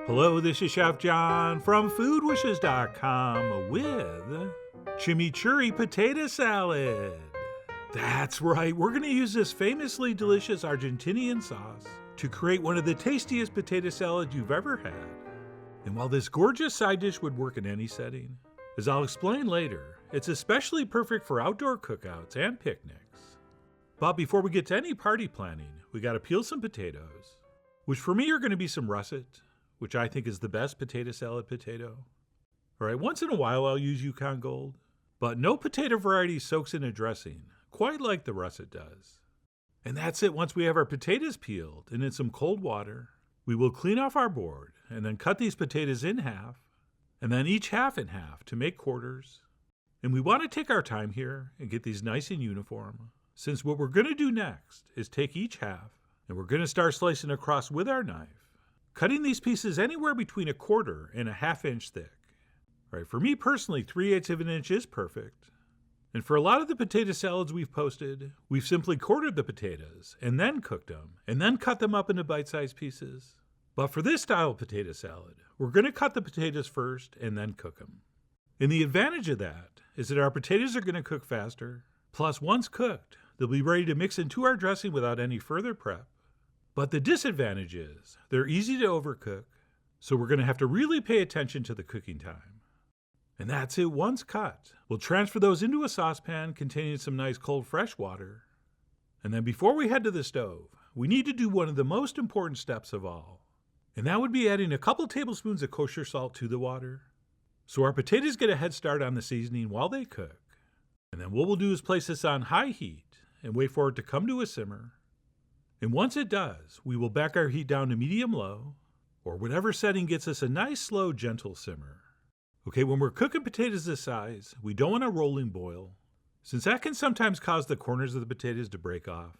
Hello, this is Chef John from foodwishes.com with Chimichurri potato salad. That's right, we're going to use this famously delicious Argentinian sauce to create one of the tastiest potato salads you've ever had. And while this gorgeous side dish would work in any setting, as I'll explain later, it's especially perfect for outdoor cookouts and picnics. But before we get to any party planning, we got to peel some potatoes, which for me are going to be some russet, which I think is the best potato salad potato. All right, once in a while I'll use Yukon Gold, but no potato variety soaks in a dressing quite like the russet does. And that's it. Once we have our potatoes peeled and in some cold water, we will clean off our board and then cut these potatoes in half, and then each half in half to make quarters. And we want to take our time here and get these nice and uniform, since what we're going to do next is take each half and we're going to start slicing across with our knife, cutting these pieces anywhere between 1/4 and 1/2 inch thick. All right, for me personally, 3/8 of an inch is perfect. And for a lot of the potato salads we've posted, we've simply quartered the potatoes and then cooked them and then cut them up into bite-sized pieces. But for this style of potato salad, we're going to cut the potatoes first and then cook them. And the advantage of that is that our potatoes are going to cook faster. Plus, once cooked, they'll be ready to mix into our dressing without any further prep. But the disadvantage is they're easy to overcook, so we're going to have to really pay attention to the cooking time. And that's it. Once cut, we'll transfer those into a saucepan containing some nice cold fresh water. And then before we head to the stove, we need to do one of the most important steps of all. And that would be adding a couple tablespoons of kosher salt to the water, so our potatoes get a head start on the seasoning while they cook. And then what we'll do is place this on high heat and wait for it to come to a simmer. And once it does, we will back our heat down to medium-low, or whatever setting gets us a nice, slow, gentle simmer. Okay, when we're cooking potatoes this size, we don't want a rolling boil, since that can sometimes cause the corners of the potatoes to break off.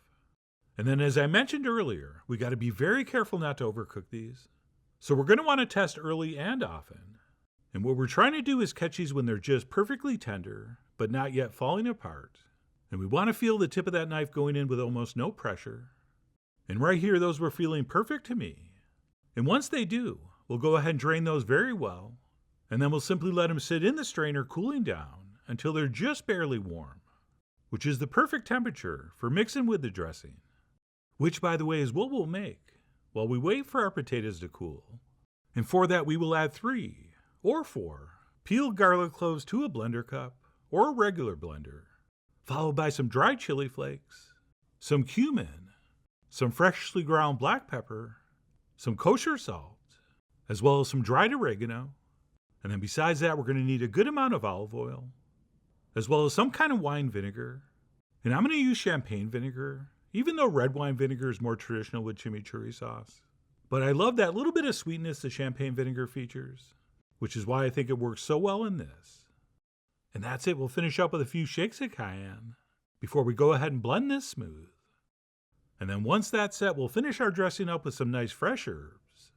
And then, as I mentioned earlier, we got to be very careful not to overcook these. So we're going to want to test early and often. And what we're trying to do is catch these when they're just perfectly tender, but not yet falling apart. And we want to feel the tip of that knife going in with almost no pressure. And right here, those were feeling perfect to me. And once they do, we'll go ahead and drain those very well, and then we'll simply let them sit in the strainer cooling down until they're just barely warm, which is the perfect temperature for mixing with the dressing, which, by the way, is what we'll make while we wait for our potatoes to cool. And for that, we will add 3 or 4 peeled garlic cloves to a blender cup or a regular blender, followed by some dried chili flakes, some cumin, some freshly ground black pepper, some kosher salt, as well as some dried oregano. And then besides that, we're going to need a good amount of olive oil, as well as some kind of wine vinegar. And I'm going to use champagne vinegar, even though red wine vinegar is more traditional with chimichurri sauce. But I love that little bit of sweetness the champagne vinegar features, which is why I think it works so well in this. And that's it. We'll finish up with a few shakes of cayenne before we go ahead and blend this smooth. And then once that's set, we'll finish our dressing up with some nice fresh herbs,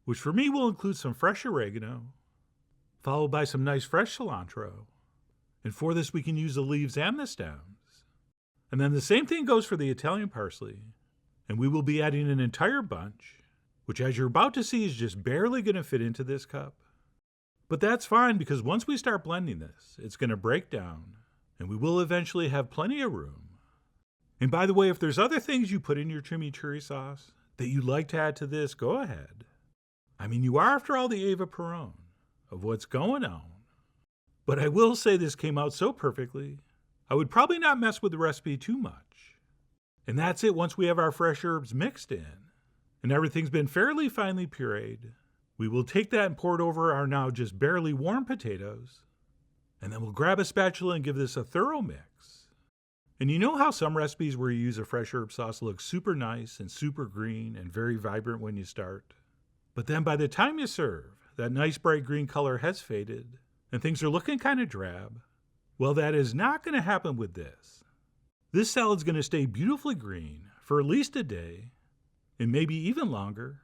which for me will include some fresh oregano, followed by some nice fresh cilantro. And for this, we can use the leaves and the stems. And then the same thing goes for the Italian parsley. And we will be adding an entire bunch, which, as you're about to see, is just barely going to fit into this cup. But that's fine, because once we start blending this, it's going to break down, and we will eventually have plenty of room. And by the way, if there's other things you put in your chimichurri sauce that you'd like to add to this, go ahead. I mean, you are, after all, the Eva Peron of what's going on. But I will say this came out so perfectly, I would probably not mess with the recipe too much. And that's it. Once we have our fresh herbs mixed in, and everything's been fairly finely pureed, we will take that and pour it over our now just barely warm potatoes. And then we'll grab a spatula and give this a thorough mix. And you know how some recipes where you use a fresh herb sauce look super nice and super green and very vibrant when you start? But then by the time you serve, that nice bright green color has faded and things are looking kind of drab. Well, that is not going to happen with this. This salad's going to stay beautifully green for at least a day, and maybe even longer,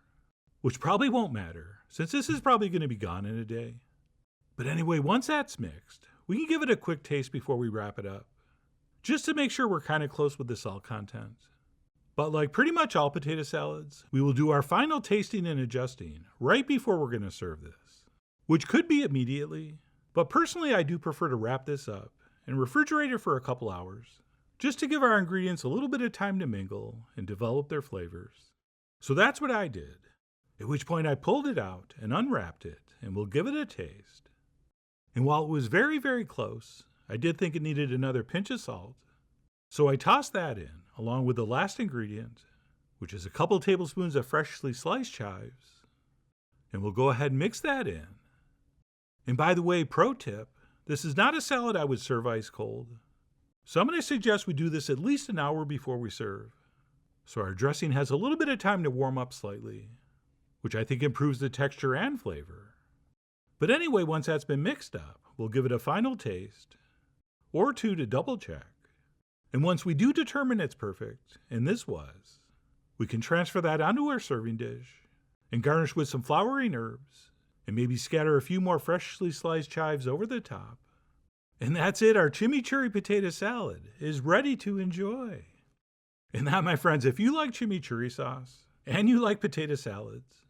which probably won't matter, since this is probably going to be gone in a day. But anyway, once that's mixed, we can give it a quick taste before we wrap it up, just to make sure we're kind of close with the salt content. But like pretty much all potato salads, we will do our final tasting and adjusting right before we're going to serve this, which could be immediately, but personally I do prefer to wrap this up and refrigerate it for a couple hours, just to give our ingredients a little bit of time to mingle and develop their flavors. So that's what I did, at which point I pulled it out and unwrapped it, and we'll give it a taste. And while it was very, very close, I did think it needed another pinch of salt, so I tossed that in, along with the last ingredient, which is a couple tablespoons of freshly sliced chives, and we'll go ahead and mix that in. And by the way, pro tip, this is not a salad I would serve ice cold, so I'm going to suggest we do this at least an hour before we serve, so our dressing has a little bit of time to warm up slightly, which I think improves the texture and flavor. But anyway, once that's been mixed up, we'll give it a final taste, or two to double check. And once we do determine it's perfect, and this was, we can transfer that onto our serving dish and garnish with some flowering herbs and maybe scatter a few more freshly sliced chives over the top. And that's it, our chimichurri potato salad is ready to enjoy. And that, my friends, if you like chimichurri sauce and you like potato salads,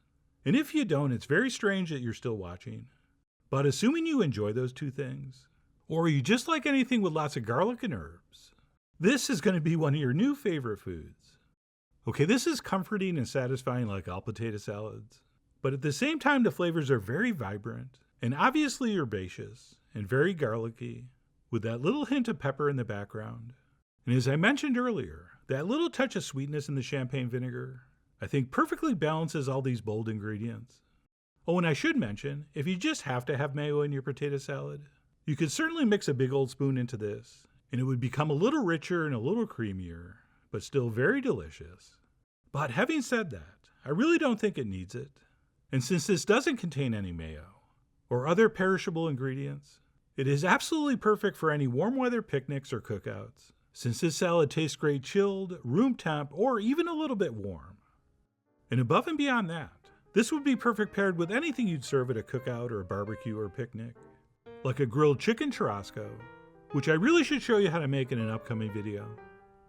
and if you don't, it's very strange that you're still watching, but assuming you enjoy those two things, or you just like anything with lots of garlic and herbs, this is going to be one of your new favorite foods. Okay, this is comforting and satisfying like all potato salads, but at the same time the flavors are very vibrant and obviously herbaceous and very garlicky, with that little hint of pepper in the background. And as I mentioned earlier, that little touch of sweetness in the champagne vinegar, I think perfectly balances all these bold ingredients. Oh, and I should mention, if you just have to have mayo in your potato salad, you could certainly mix a big old spoon into this, and it would become a little richer and a little creamier, but still very delicious. But having said that, I really don't think it needs it. And since this doesn't contain any mayo or other perishable ingredients, it is absolutely perfect for any warm weather picnics or cookouts, since this salad tastes great chilled, room temp, or even a little bit warm. And above and beyond that, this would be perfect paired with anything you'd serve at a cookout or a barbecue or picnic, like a grilled chicken churrasco, which I really should show you how to make in an upcoming video.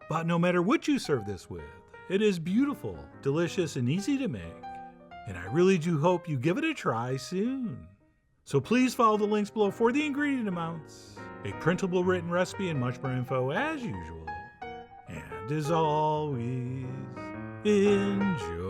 But no matter what you serve this with, it is beautiful, delicious, and easy to make. And I really do hope you give it a try soon. So please follow the links below for the ingredient amounts, a printable written recipe, and much more info as usual. And as always, enjoy.